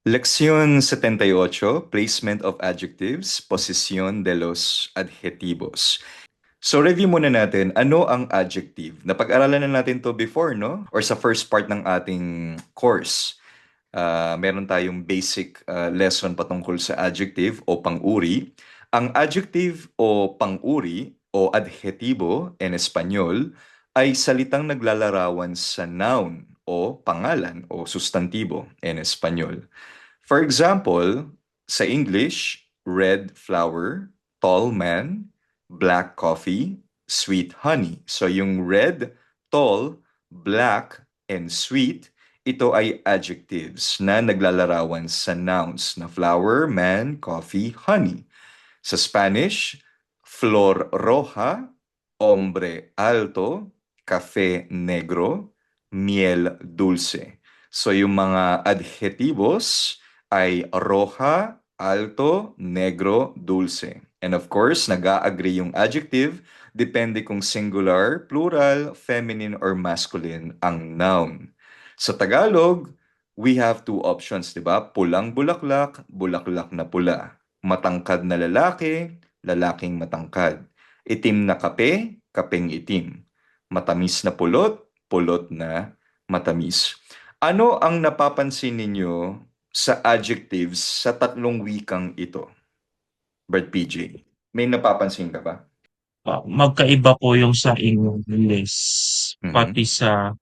Lección 78, Placement of Adjectives, Posición de los Adjetivos. So review muna natin, ano ang adjective? Napag-aralan na natin to before, no? Or sa first part ng ating course. Meron tayong basic lesson patungkol sa adjective o pang-uri. Ang adjective o pang-uri o adhetibo en Espanyol ay salitang naglalarawan sa noun o pangalan o sustantibo en Espanyol. For example, sa English, red flower, tall man, black coffee, sweet honey. So yung red, tall, black, and sweet, ito ay adjectives na naglalarawan sa nouns na flower, man, coffee, honey. Sa Spanish, flor roja, hombre alto, café negro, miel dulce. So yung mga adjetivos ay roja, alto, negro, dulce. And of course, nag-a-agree yung adjective depende kung singular, plural, feminine, or masculine ang noun. Sa Tagalog, we have two options, di ba? Pulang bulaklak, bulaklak na pula. Matangkad na lalaki, lalaking matangkad. Itim na kape, kapeng itim. Matamis na pulot, pulot na matamis. Ano ang napapansin ninyo sa adjectives sa tatlong wikang ito? Bert PJ, may napapansin ka ba? Magkaiba po yung sa English, pati Mhm. sa,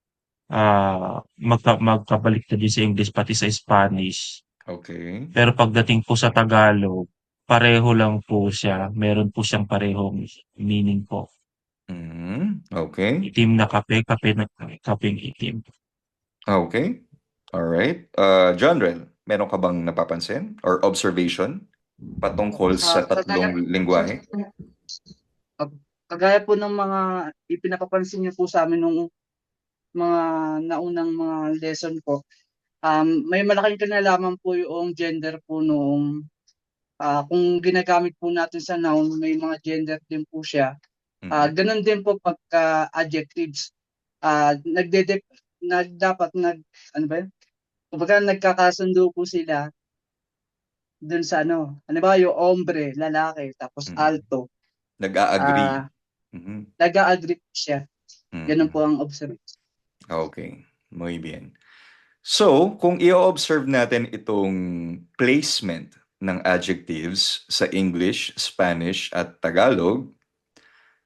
magkabaliktad din sa English, pati sa Spanish. Okay. Pero pagdating po sa Tagalog, pareho lang po siya, meron po siyang parehong meaning po. Okay. Itim na kape, kape na kapeng itim. Okay. All right. John Rel, meron ka bang napapansin or observation patungkol sa Kagaya tatlong lingwahe? kagaya po ng mga ipinapapansin niyo po sa amin nung mga naunang mga lesson po, may malaking kinalaman po yung gender po noong, kung ginagamit po natin sa noun, may mga gender din po siya. Mhm. Gano'n din po pagka adjectives, nagdedep dapat ano ba yun? Kumbaga nagkakasundo po sila dun sa ano, halimbawa yung hombre, lalaki, tapos Mhm. alto, Nag-a-agree. ah, Mhm. nag-a-agree po siya. Gano'n po Mhm. ang observation. Okay. Muy bien. So, kung i-observe natin itong placement ng adjectives sa English, Spanish, at Tagalog,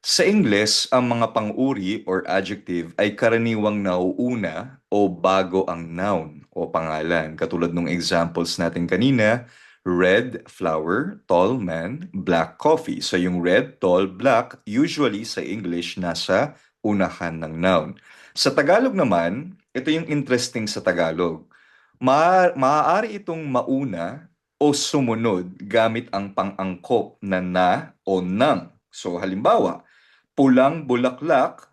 sa Ingles, ang mga pang-uri or adjective ay karaniwang nauuna o bago ang noun o pangalan. Katulad ng examples natin kanina, red flower, tall man, black coffee. So yung red, tall, black, usually sa English nasa unahan ng noun. Sa Tagalog naman, ito yung interesting sa Tagalog. Maaari itong mauna o sumunod gamit ang pang-angkop na o nang. So halimbawa, pulang bulaklak,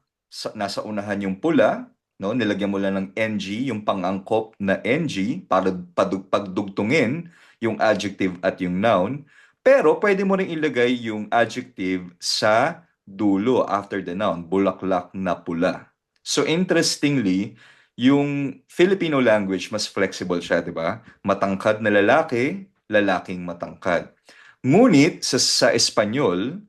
nasa unahan yung pula, no? Nilagyan mo lang ng NG, yung pangangkop na NG para pagdugtungin yung adjective at yung noun. Pero pwede mo rin ilagay yung adjective sa dulo after the noun, bulaklak na pula. So interestingly, yung Filipino language mas flexible siya, di ba? Matangkad na lalaki, lalaking matangkad. Ngunit sa Espanyol,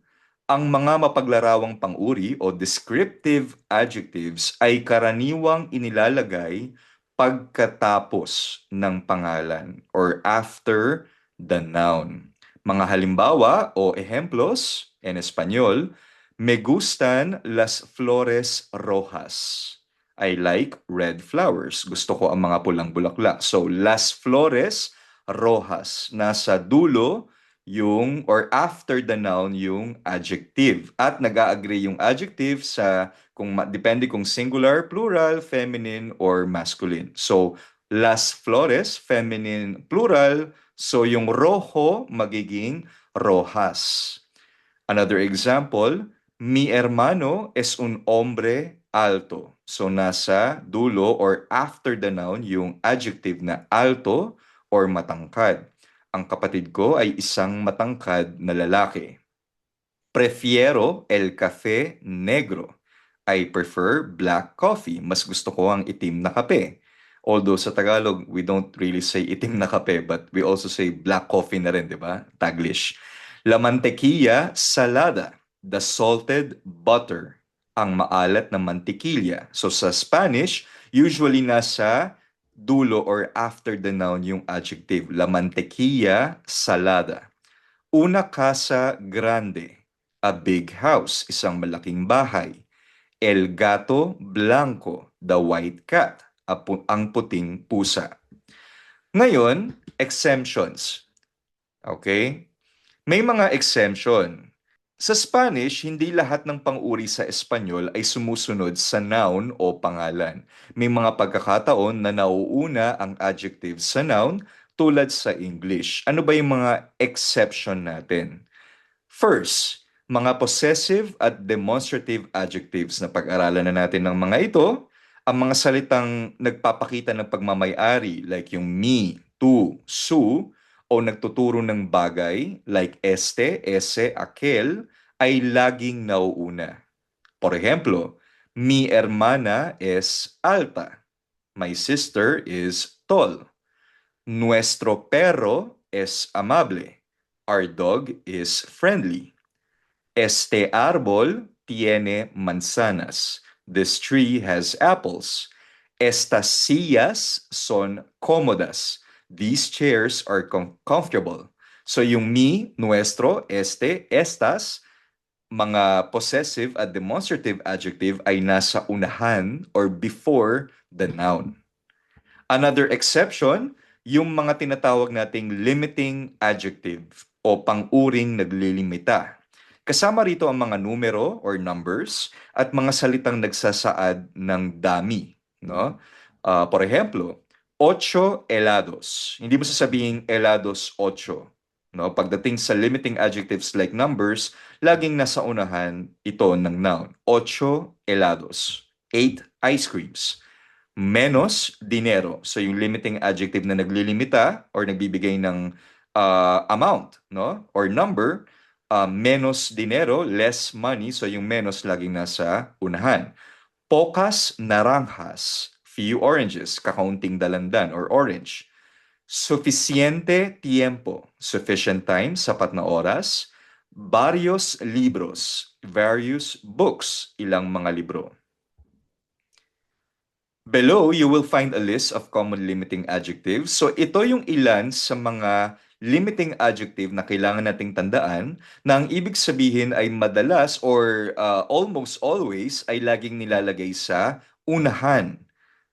ang mga mapaglarawang pang-uri o descriptive adjectives ay karaniwang inilalagay pagkatapos ng pangalan or after the noun. Mga halimbawa o ejemplos en Espanyol, me gustan las flores rojas. I like red flowers. Gusto ko ang mga pulang bulaklak. So, las flores rojas. Nasa dulo yung or after the noun yung adjective. At nag-a-agree yung adjective sa depende kung singular, plural, feminine, or masculine. So, las flores, feminine, plural. So, yung rojo magiging rojas. Another example, mi hermano es un hombre alto. So, nasa dulo or after the noun yung adjective na alto or matangkad. Ang kapatid ko ay isang matangkad na lalaki. Prefiero el café negro. I prefer black coffee. Mas gusto ko ang itim na kape. Although sa Tagalog, we don't really say itim na kape, but we also say black coffee na rin, di ba? Taglish. La mantequilla salada, the salted butter, ang maalat na mantikilya. So sa Spanish, usually nasa dulo or after the noun yung adjective. La mantequilla salada. Una casa grande, a big house, isang malaking bahay. El gato blanco, the white cat, ang puting pusa. Ngayon, exemptions. Okay? May mga exemption. Sa Spanish, hindi lahat ng pang-uri sa Espanyol ay sumusunod sa noun o pangalan. May mga pagkakataon na nauuna ang adjective sa noun tulad sa English. Ano ba yung mga exception natin? First, mga possessive at demonstrative adjectives na pag-aralan na natin ng mga ito, ang mga salitang nagpapakita ng pagmamay-ari like yung me, tu, su, o nagtuturo ng bagay like este, ese, aquel, ay laging nauuna. Por ejemplo, mi hermana es alta. My sister is tall. Nuestro perro es amable. Our dog is friendly. Este árbol tiene manzanas. This tree has apples. Estas sillas son cómodas. These chairs are comfortable. So yung mi, nuestro, este, estas, mga possessive at demonstrative adjective ay nasa unahan or before the noun. Another exception, yung mga tinatawag nating limiting adjective o pang-uring naglilimita. Kasama rito ang mga numero or numbers at mga salitang nagsasaad ng dami, no? Por ejemplo, 8 helados. Hindi mo sasabihin helados 8, no? Pagdating sa limiting adjectives like numbers, laging nasa unahan ito ng noun. 8 helados, 8 ice creams. Menos dinero. So yung limiting adjective na naglilimita or nagbibigay ng amount, no? Or number, menos dinero, less money. So yung menos laging nasa unahan. Pocas naranjas, few oranges, kakaunting dalandan or orange. Suficiente tiempo, sufficient time, sapat na oras. Varios libros, various books, ilang mga libro. Below, you will find a list of common limiting adjectives. So ito yung ilan sa mga limiting adjective na kailangan nating tandaan na ang ibig sabihin ay madalas or almost always ay laging nilalagay sa unahan.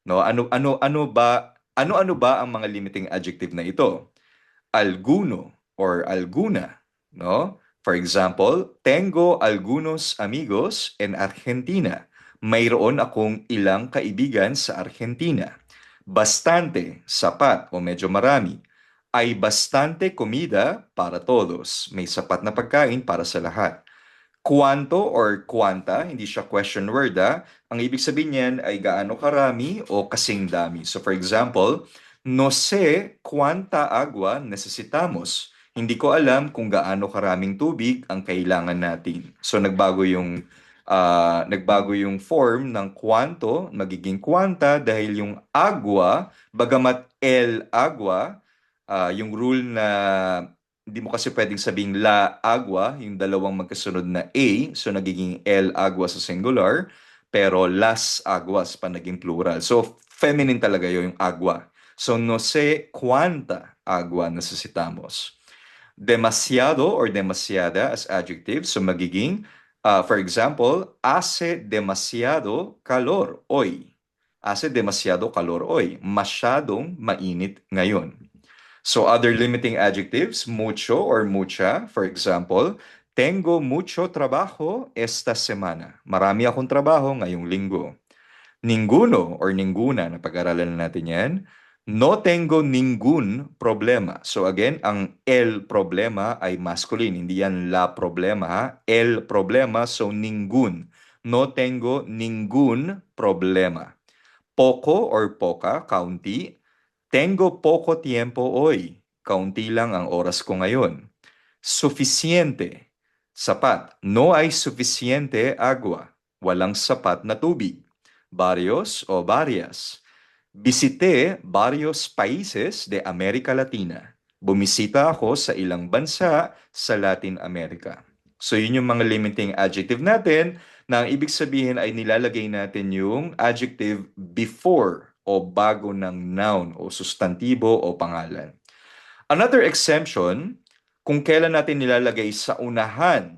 No? Ano-ano ba ang mga limiting adjective na ito? Alguno or alguna, no? For example, tengo algunos amigos en Argentina. Mayroon akong ilang kaibigan sa Argentina. Bastante, sapat o medyo marami. Hay bastante comida para todos. May sapat na pagkain para sa lahat. Cuanto or cuanta, hindi siya question word Ang ibig sabihin niyan ay gaano karami o kasing dami. So for example, no sé cuánta agua necesitamos. Hindi ko alam kung gaano karaming tubig ang kailangan natin. So nagbago yung form ng cuanto, magiging cuanta dahil yung agua, bagamat el agua, yung rule na hindi mo kasi pwedeng sabing la agua, yung dalawang magkasunod na a, so nagiging el agua sa singular, pero las aguas pa naging plural. So feminine talaga yung agua. So no sé cuánta agua necesitamos. Demasiado or demasiada as adjective, so magiging for example, hace demasiado calor hoy. Hace demasiado calor hoy. Masyadong mainit ngayon. So other limiting adjectives, mucho or mucha. For example, tengo mucho trabajo esta semana. Marami akong trabaho ngayong linggo. Ninguno or ninguna, na pag-aralan natin yan. No tengo ningún problema. So again, ang el problema ay masculine. Hindi yan la problema. El problema, so ningún. No tengo ningún problema. Poco or poca, kaunti. Tengo poco tiempo hoy. Kaunti lang ang oras ko ngayon. Suficiente. Sapat. No hay suficiente agua. Walang sapat na tubig. Varios o varias. Visité varios países de America Latina. Bumisita ako sa ilang bansa sa Latin America. So yun yung mga limiting adjective natin na ang ibig sabihin ay nilalagay natin yung adjective before o bago ng noun o sustantibo o pangalan. Another exemption, kung kailan natin nilalagay sa unahan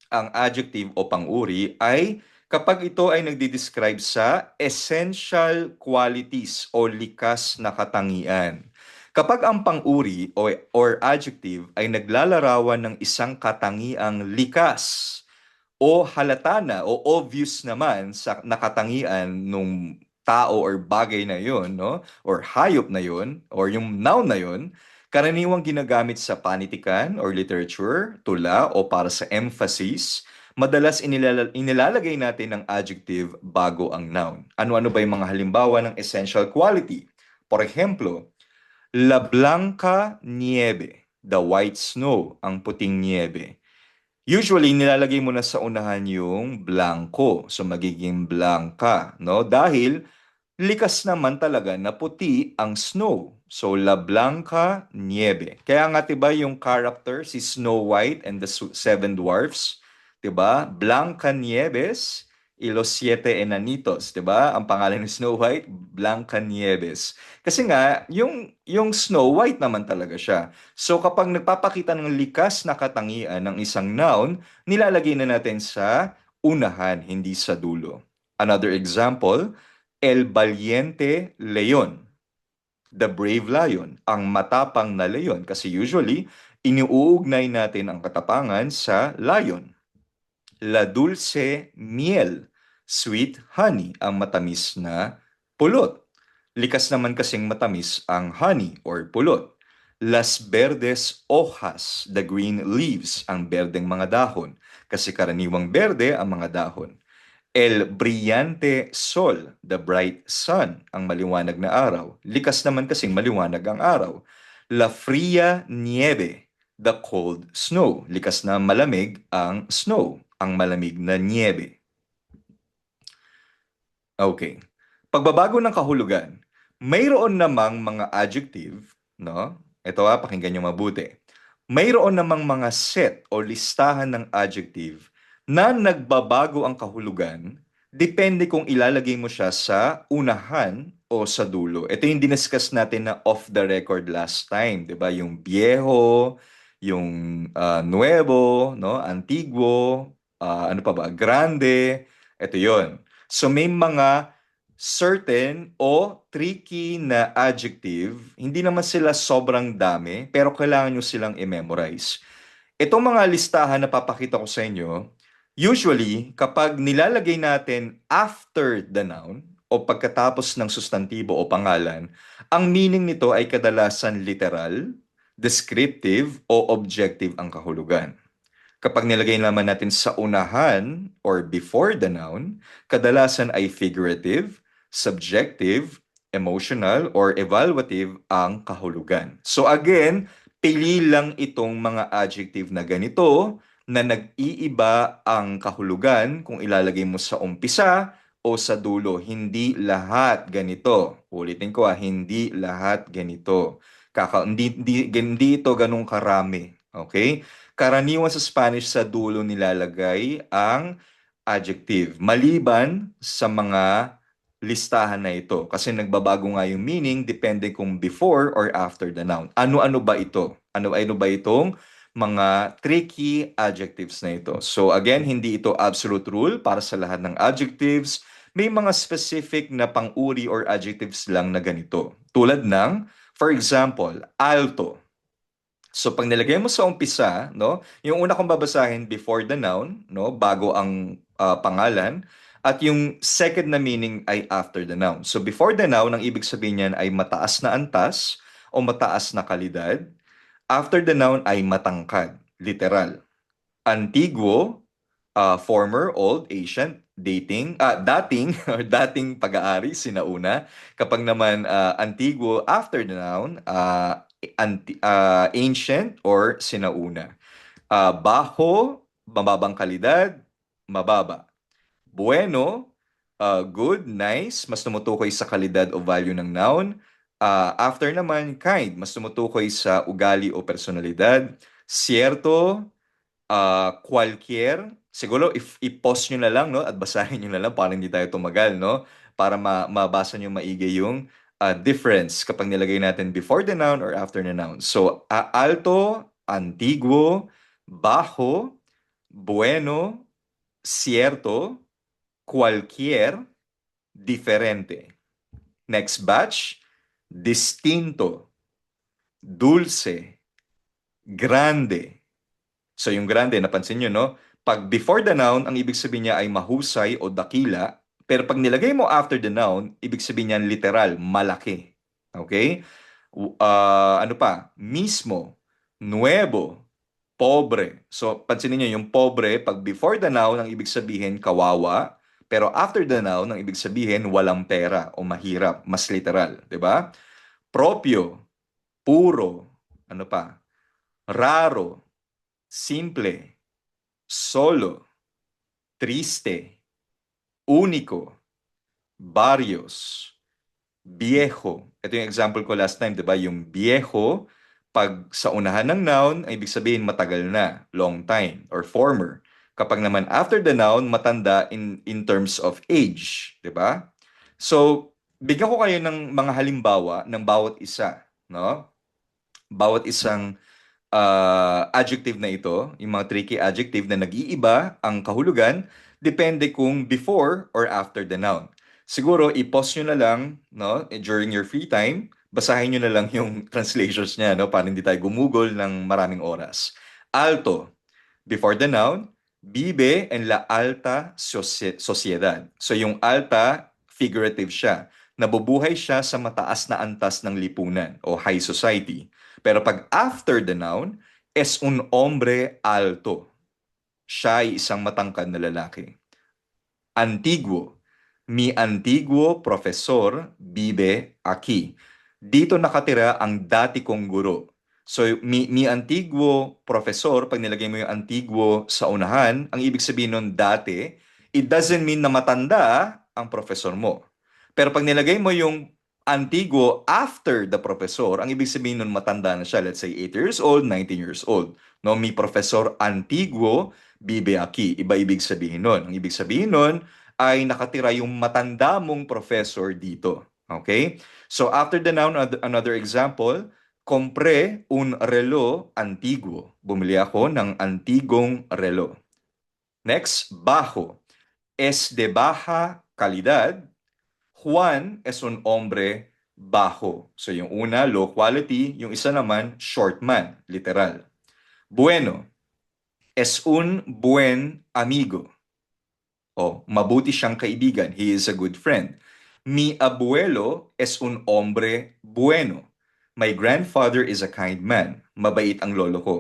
ang adjective o pang-uri ay kapag ito ay nagdi-describe sa essential qualities o likas na katangian. Kapag ang pang-uri or adjective ay naglalarawan ng isang katangiang likas o halata na o obvious naman sa nakatangian nung tao or bagay na yon, no? Or hayop na yon, or yung noun na yon, karaniwang ginagamit sa panitikan or literature, tula o para sa emphasis. Madalas inilalagay natin ng adjective bago ang noun. Ano-ano ba yung mga halimbawa ng essential quality? For example, la blanca nieve, the white snow, ang puting niebe. Usually, nilalagay mo na sa unahan yung blanco. So, magiging blanca, no? Dahil likas naman talaga na puti ang snow. So, La Blanca Nieve. Kaya nga, diba, yung character, si Snow White and the Seven Dwarfs, diba? Blanca Nieves y los Siete Enanitos, diba? Ang pangalan ni Snow White, Blanca Nieves. Kasi nga, yung Snow White naman talaga siya. So, kapag nagpapakita ng likas na katangian ng isang noun, nilalagay na natin sa unahan, hindi sa dulo. Another example, El Valiente Leon, the brave lion, ang matapang na leon. Kasi usually, iniuugnay natin ang katapangan sa lion. La Dulce Miel, sweet honey, ang matamis na pulot. Likas naman kasing matamis ang honey or pulot. Las Verdes Hojas, the green leaves, ang berdeng mga dahon. Kasi karaniwang berde ang mga dahon. El brillante sol, the bright sun, ang maliwanag na araw. Likas naman kasing maliwanag ang araw. La fría nieve, the cold snow. Likas na malamig ang snow, ang malamig na niebe. Okay. Pagbabago ng kahulugan, mayroon namang mga adjective, no? Ito pakinggan nyo mabuti. Mayroon namang mga set o listahan ng adjective na nagbabago ang kahulugan depende kung ilalagay mo siya sa unahan o sa dulo. Ito yung diniscuss natin na off the record last time, 'di ba? Yung viejo, yung nuevo, no? Antiguo, ano pa ba? Grande. Ito 'yon. So may mga certain o tricky na adjective, hindi naman sila sobrang dami, pero kailangan nyo silang i-memorize. Itong mga listahan na papakita ko sa inyo, usually, kapag nilalagay natin after the noun o pagkatapos ng sustantibo o pangalan, ang meaning nito ay kadalasan literal, descriptive o objective ang kahulugan. Kapag nilagay naman natin sa unahan or before the noun, kadalasan ay figurative, subjective, emotional, or evaluative ang kahulugan. So again, pili lang itong mga adjective na ganito na nag-iiba ang kahulugan kung ilalagay mo sa umpisa o sa dulo. Hindi lahat ganito. Ulitin ko hindi lahat ganito. Hindi ito ganun karami. Okay? Karaniwan sa Spanish sa dulo nilalagay ang adjective. Maliban sa mga listahan na ito. Kasi nagbabago nga yung meaning depende kung before or after the noun. Ano-ano ba ito? Ano ba itong mga tricky adjectives na ito? So again, hindi ito absolute rule para sa lahat ng adjectives. May mga specific na pang-uri or adjectives lang na ganito. Tulad ng, for example, alto. So pag nilagay mo sa umpisa, no, yung una kong babasahin before the noun, no, bago ang pangalan, at yung second na meaning ay after the noun. So before the noun, ang ibig sabihin niyan ay mataas na antas o mataas na kalidad. After the noun ay matangkad, literal. Antiguo, former, old, ancient, dating or dating pag-aari, sinauna. Kapag naman antiguo after the noun, ancient or sinauna. Baho, mababang kalidad, mababa. Bueno, good, nice, mas tumutukoy sa kalidad o value ng noun. After naman, kind, mas tumutukoy sa ugali o personalidad. Cierto, cualquier, siguro if i-pause nyo na lang, no, at basahin nyo na lang para hindi tayo tumagal, no, para mabasa nyo maigi yung difference kapag nilagay natin before the noun or after the noun. So, alto, antiguo, bajo, bueno, cierto, cualquier, diferente. Next batch, distinto, dulce, grande. So yung grande, napansin nyo, no? Pag before the noun, ang ibig sabihin niya ay mahusay o dakila. Pero pag nilagay mo after the noun, ibig sabihin niya literal, malaki. Okay? Ano pa? Mismo, nuevo, pobre. So, pansinin niyo yung pobre, pag before the noun, ang ibig sabihin kawawa. Pero after the noun, ang ibig sabihin walang pera o mahirap, mas literal. 'Di ba? Propio, puro, ano pa? Raro, simple, solo, triste, único, varios, viejo. Ito yung example ko last time, 'di ba? Yung viejo, pag sa unahan ng noun, ay ibig sabihin matagal na, long time, or former. Kapag naman after the noun, matanda in terms of age, 'di ba? So, bigyan ko kayo ng mga halimbawa ng bawat isa, no? Bawat isang adjective na ito, yung mga tricky adjective na nag-iiba ang kahulugan, depende kung before or after the noun. Siguro, i-pause nyo na lang, no, during your free time, basahin nyo na lang yung translations niya, no, para hindi tayo gumugol ng maraming oras. Alto, before the noun, vive en la alta sociedad. So yung alta, figurative siya. Nabubuhay siya sa mataas na antas ng lipunan o high society. Pero pag after the noun, es un hombre alto. Siya ay isang matangkad na lalaki. Antiguo. Mi antiguo profesor vive aquí. Dito nakatira ang dati kong guro. So, mi antiguo profesor, pag nilagay mo yung antiguo sa unahan, ang ibig sabihin nun dati, it doesn't mean na matanda ang profesor mo. Pero pag nilagay mo yung antiguo after the professor, ang ibig sabihin nun matanda na siya. Let's say 8 years old, 19 years old. No, mi profesor antiguo vive aquí. Iba ibig sabihin nun. Ang ibig sabihin nun ay nakatira yung matanda mong professor dito. Okay? So after the noun, another example, compré un reloj antiguo. Bumili ako ng antigong reloj. Next, bajo. Es de baja calidad. Juan es un hombre bajo. So yung una, low quality. Yung isa naman, short man, literal. Bueno. Es un buen amigo. O, mabuti siyang kaibigan. He is a good friend. Mi abuelo es un hombre bueno. My grandfather is a kind man. Mabait ang lolo ko.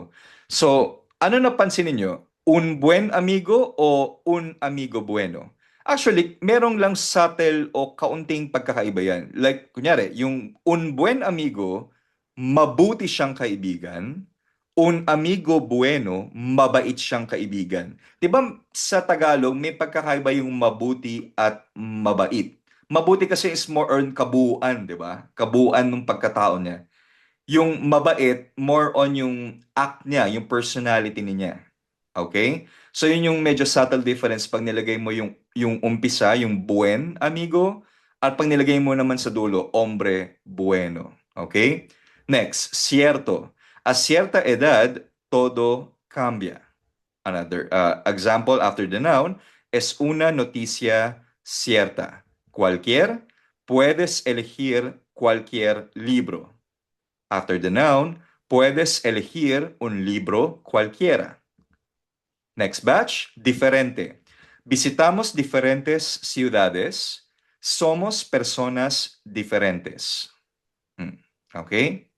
So, ano napansin niyo? Un buen amigo o un amigo bueno? Actually, merong lang subtle o kaunting pagkakaiba yan. Like, kunyari, yung un buen amigo, mabuti siyang kaibigan. Un amigo bueno, mabait siyang kaibigan. 'Di ba sa Tagalog may pagkakaiba yung mabuti at mabait. Mabuti kasi is more on kabuuan, 'di ba? Kabuuan ng pagkatao niya. Yung mabait, more on yung act niya, yung personality niya. Okay? So yun yung medyo subtle difference pag nilagay mo yung umpisa, yung buen amigo, at pag nilagay mo naman sa dulo, hombre bueno. Okay? Next, cierto. A cierta edad, todo cambia. Another example after the noun es una noticia cierta. Cualquier, puedes elegir cualquier libro. After the noun, puedes elegir un libro cualquiera. Next batch, diferente. Visitamos diferentes ciudades. Somos personas diferentes. Okay?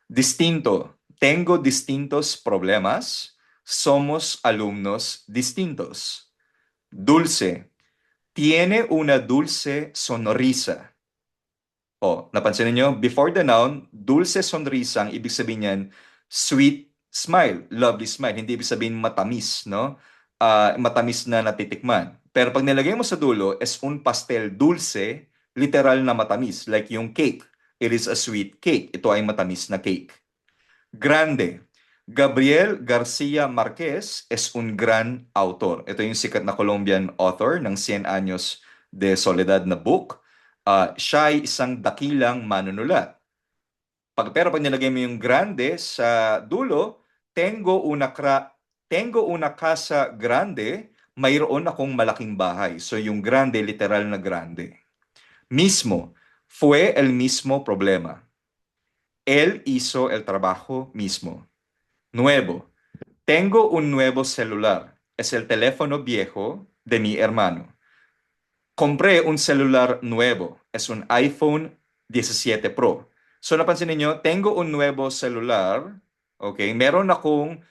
Distinto. Tengo distintos problemas. Somos alumnos distintos. Dulce. Tiene una dulce sonrisa. Oh, napansin niyo, before the noun, dulce sonrisa, ang ibig sabihin niyan, sweet smile, lovely smile. Hindi ibig sabihin matamis, no? Matamis na natitikman. Pero pag nilagay mo sa dulo, es un pastel dulce, literal na matamis, like yung cake. It is a sweet cake. Ito ay matamis na cake. Grande. Gabriel Garcia Marquez es un gran autor. Ito yung sikat na Colombian author ng Cien Años de Soledad na book. Siya ay isang dakilang manunulat. Pero pag nilagay mo yung grande sa dulo, tengo una casa grande, mayroon akong malaking bahay. So yung grande, literal na grande. Mismo, fue el mismo problema. Él hizo el trabajo mismo. Nuevo, tengo un nuevo celular. Es el teléfono viejo de mi hermano. Compré un celular nuevo. Es un iPhone 17 Pro. So napansin niyo, tengo un nuevo celular. Okay, meron akong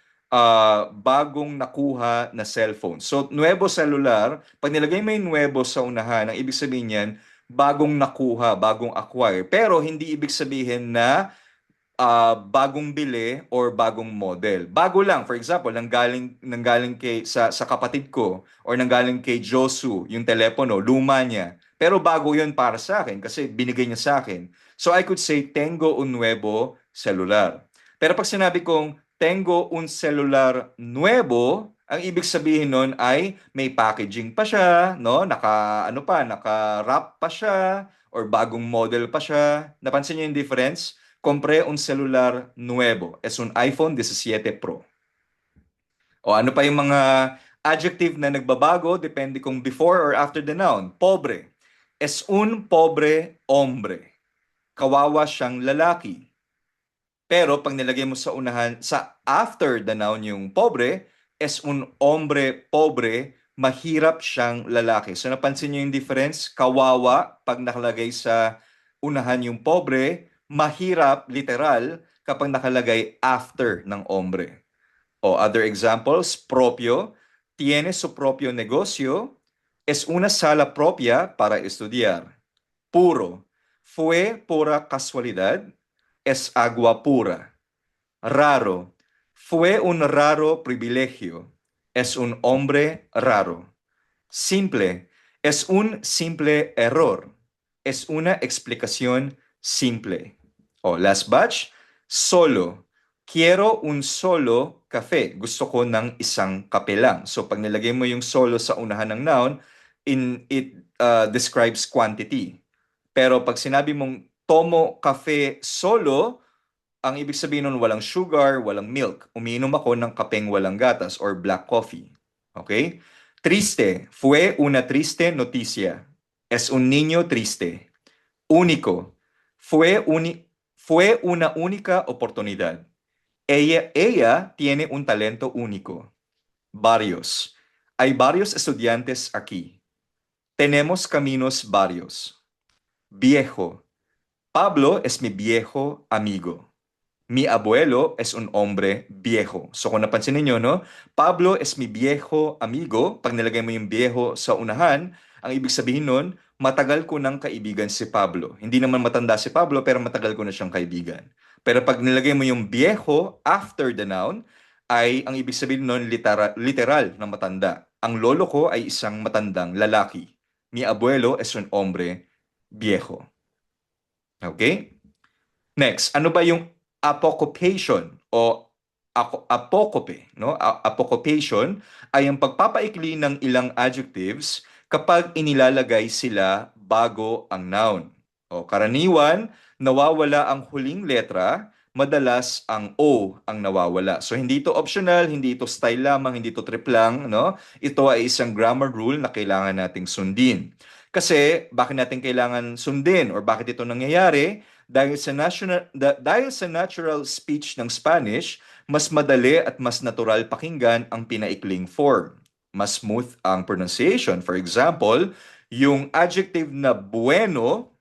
bagong nakuha na cellphone. So nuevo celular, pag nilagay mo yung nuevo sa unahan, ang ibig sabihin niyan, bagong nakuha, bagong acquire. Pero hindi ibig sabihin na bagong bili or bagong model. Bago lang, for example, nanggaling sa kapatid ko or nanggaling kay Josu, yung telepono, luma niya. Pero bago yun para sa akin kasi binigay niya sa akin. So I could say, tengo un nuevo celular. Pero pag sinabi kong, tengo un celular nuevo, ang ibig sabihin nun ay may packaging pa siya, no? Naka-wrap pa siya, or bagong model pa siya. Napansin niyo yung difference? Compré un celular nuevo. Es un iPhone 17 Pro. O ano pa yung mga adjective na nagbabago depende kung before or after the noun. Pobre. Es un pobre hombre. Kawawa siyang lalaki. Pero pag nilagay mo sa unahan, sa after the noun yung pobre, es un hombre pobre, mahirap siyang lalaki. So napansin niyo yung difference? Kawawa pag nakalagay sa unahan yung pobre, mahirap literal kapag nakalagay after ng hombre. O other examples, propio, tiene su propio negocio, es una sala propia para estudiar. Puro, fue pura casualidad, es agua pura. Raro, fue un raro privilegio, es un hombre raro. Simple, es un simple error, es una explicación simple. Last batch, solo. Quiero un solo café. Gusto ko ng isang kape lang. So pag nilagay mo yung solo sa unahan ng noun, it describes quantity. Pero pag sinabi mong tomo kafe solo, ang ibig sabihin nun walang sugar, walang milk. Umiinom ako ng kapeng walang gatas or black coffee. Okay? Triste. Fue una triste noticia. Es un niño triste. Único. Fue una única oportunidad. Ella tiene un talento único. Varios. Hay varios estudiantes aquí. Tenemos caminos varios. Viejo. Pablo es mi viejo amigo. Mi abuelo es un hombre viejo. So kung napansin niyo, no? Pablo es mi viejo amigo. Pag nilagay mo yung viejo sa unahan, ang ibig sabihin nun, matagal ko ng kaibigan si Pablo. Hindi naman matanda si Pablo, pero matagal ko na siyang kaibigan. Pero pag nilagay mo yung viejo after the noun, ay ang ibig sabihin nun literal na matanda. Ang lolo ko ay isang matandang lalaki. Mi abuelo es un hombre viejo. Okay? Next, ano ba yung apocopation o apocope, no? Apocopation ay ang pagpapaikli ng ilang adjectives kapag inilalagay sila bago ang noun. Karaniwan, nawawala ang huling letra, madalas ang O ang nawawala. So hindi ito optional, hindi ito style lamang, hindi ito trip lang, no? Ito ay isang grammar rule na kailangan nating sundin. Kasi bakit natin kailangan sundin or bakit ito nangyayari? Dahil sa natural speech ng Spanish, mas madali at mas natural pakinggan ang pinaikling form. Mas smooth ang pronunciation. For example, yung adjective na bueno,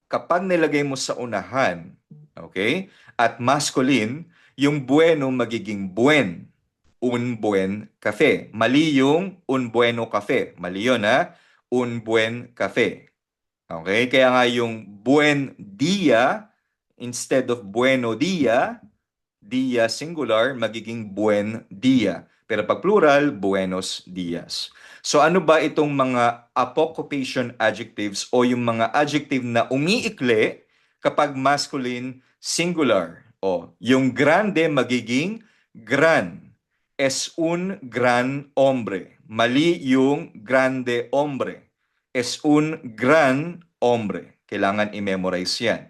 kapag nilagay mo sa unahan, okay, at masculine, yung bueno magiging buen. Un buen café. Mali yung un bueno café. Mali yun, ha? Un buen café. Okay? Kaya nga yung buen dia, instead of bueno dia, dia singular, magiging buen dia. Pero pag plural, buenos dias. So ano ba itong mga apocopation adjectives o yung mga adjective na umiikli kapag masculine singular? O, yung grande magiging gran. Es un gran hombre. Mali yung grande hombre. Es un gran hombre. Kailangan i-memorize yan.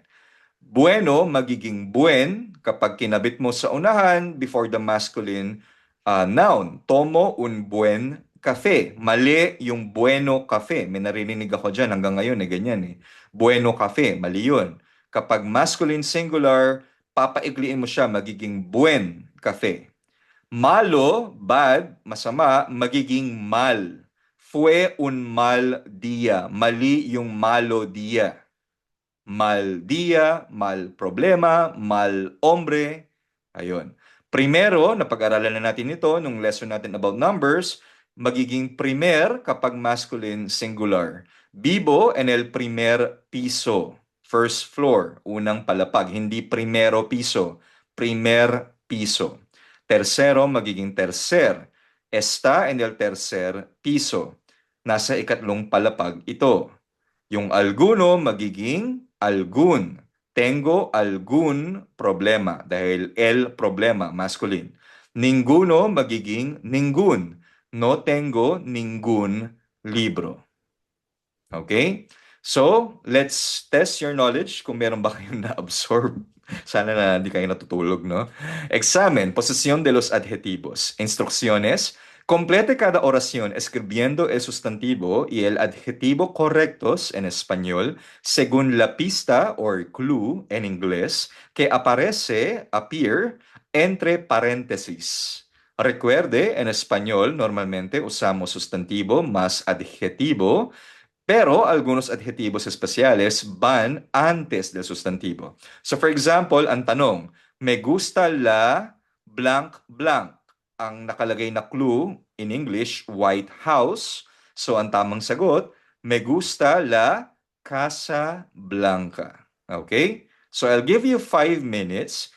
Bueno, magiging buen kapag kinabit mo sa unahan before the masculine noun. Tomo un buen cafe. Mali yung bueno cafe. May narinig ako dyan hanggang ngayon ganyan eh. Bueno cafe, mali yun. Kapag masculine singular, papaikliin mo siya, magiging buen cafe. Malo, bad, masama, magiging mal. Fue un mal día. Mali yung malo día. Mal día, mal problema, mal hombre. Ayun. Primero, napag-aralan na natin ito nung lesson natin about numbers, magiging primer kapag masculine singular. Vivo en el primer piso. First floor, unang palapag. Hindi primero piso, primer piso. Tercero, magiging tercer. Está en el tercer piso. Nasa ikatlong palapag ito. Yung alguno magiging algun. Tengo algún problema dahil el problema, masculine. Ninguno magiging ningún. No tengo ningún libro. Okay? So, let's test your knowledge kung meron ba kayong na-absorb. Sana na hindi kayo natutulog, no? Examen, posesión de los adjetivos. Instrucciones. Complete cada oración escribiendo el sustantivo y el adjetivo correctos en español según la pista or clue en inglés que appear entre paréntesis. Recuerde, en español normalmente usamos sustantivo más adjetivo, pero algunos adjetivos especiales van antes del sustantivo. So for example, ang tanong, me gusta la blank blank. Ang nakalagay na clue in English, White House. So ang tamang sagot, me gusta la Casa Blanca. Okay? So I'll give you 5 minutes.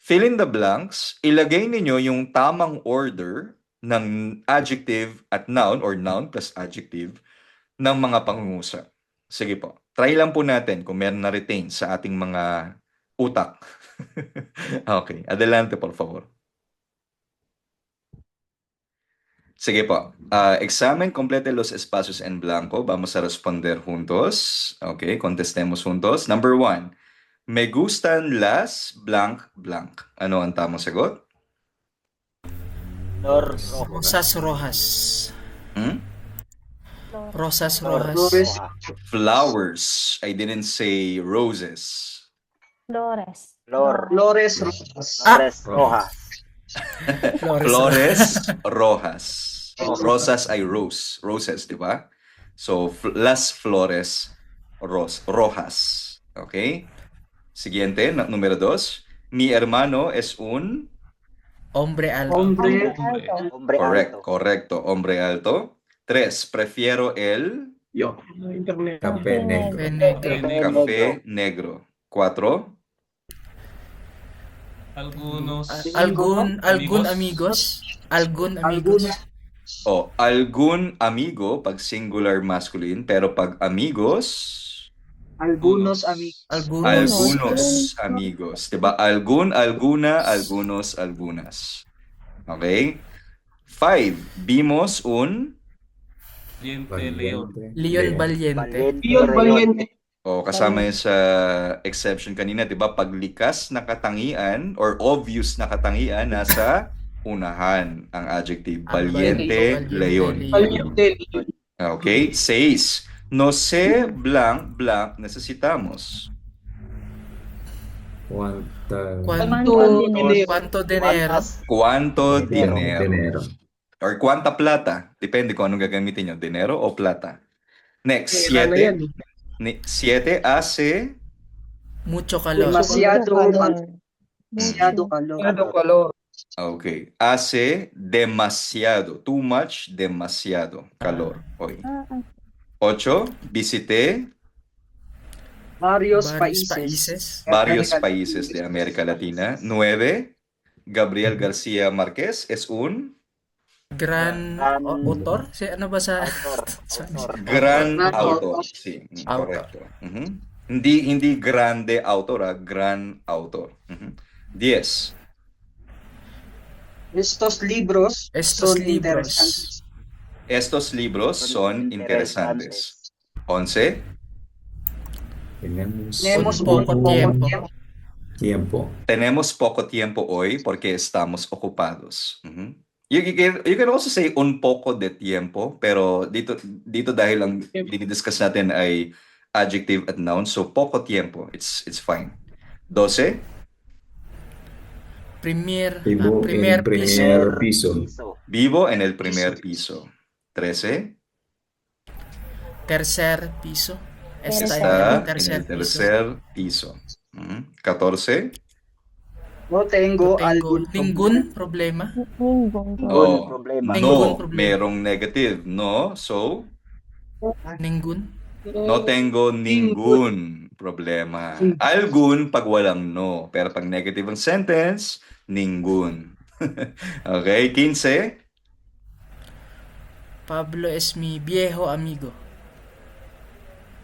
Fill in the blanks. Ilagay ninyo yung tamang order ng adjective at noun or noun plus adjective ng mga pangungusap. Sige po. Try lang po natin kung meron na-retain sa ating mga utak. Okay. Adelante, por favor. Sige po. Examen, complete los espacios en blanco. Vamos a responder juntos. Okay, contestemos juntos. Number 1. Me gustan las blank blank. Ano ang tamang sagot? Rosas rojas. Hmm? Rosas rojas. Flores. Flowers. I didn't say roses. Flores. Flores Rojas. Flores. Flores rojas. Rosas ay rose. Roses, di ba? So, las flores rojas. Okay? Siguiente, número 2. Mi hermano es un... Hombre alto. Hombre. Correcto. Hombre alto. 3. Prefiero el... Café negro. Café negro. 4. Algún amigos. Algún amigos. O, algún amigo pag singular masculine, pero pag amigos... Algunos amigos. Algunos amigos. Diba? Algún, alguna, algunos, algunas. Okay? 5. Vimos un... Leon Valiente. O kasama yun sa exception kanina, diba? Paglikas na katangian or obvious na katangian nasa unahan ang adjective. Valiente, leon. Okay? 6. No sé, blank, blank, necesitamos. Cuánto dinero. Cuánto dinero. Or cuánta plata. Depende kung anong gagamitin nyo. Dinero o plata. Next, 7. 7 hace... Mucho calor. Demasiado calor. Okay. Hace demasiado. Too much, demasiado. Calor. Hoy. 8. Visité Varios países. varios países de América Latina. 9. Gabriel García Márquez es un... autor? Ano ba sa Spanish? Gran Gran autor. autor. Sí, Autor. correcto. Hindi grande autor, gran autor. 10. Estos libros Estos son libros. interesantes. Estos libros son interesantes. 11. Tenemos Tenemos Un poco tiempo. tiempo. Tenemos poco tiempo hoy porque estamos ocupados. You can also say un poco de tiempo, pero dito dahil ang dinidiscuss natin ay adjective at noun, so poco tiempo, it's fine. 12. Primer Vivo en piso. primer piso. Vivo en el primer piso. 13. Tercer piso. Está en Está el en tercer el piso. tercer piso. 14. No tengo No tengo algún ningún problema. Oh, Ningún no, problema. merong negative. No, so Ningún. no tengo ningún problema. Algun pag walang no. Pero pag negative ang sentence, ningún. Okay, 15. Pablo es mi viejo amigo.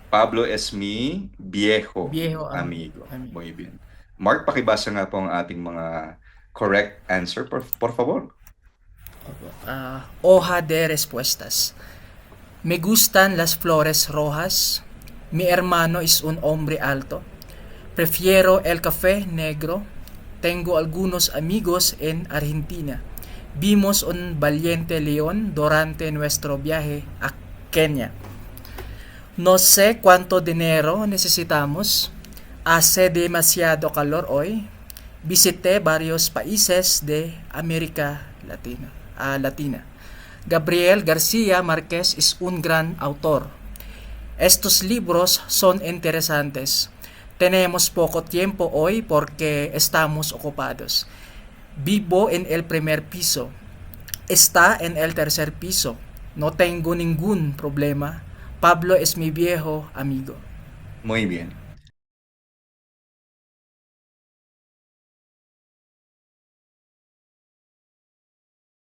Pablo es mi viejo Viejo amigo. amigo. Muy bien. Mark, pakibasa nga po ang ating mga correct answer, por favor. Hoja de respuestas. Me gustan las flores rojas. Mi hermano es un hombre alto. Prefiero el café negro. Tengo algunos amigos en Argentina. Vimos un valiente león durante nuestro viaje a Kenia. No sé cuánto dinero necesitamos. Hace demasiado calor hoy. Visité varios países de América Latina. Gabriel García Márquez es un gran autor. Estos libros son interesantes. Tenemos poco tiempo hoy porque estamos ocupados. Vivo en el primer piso. Está en el tercer piso. No tengo ningún problema. Pablo es mi viejo amigo. Muy bien.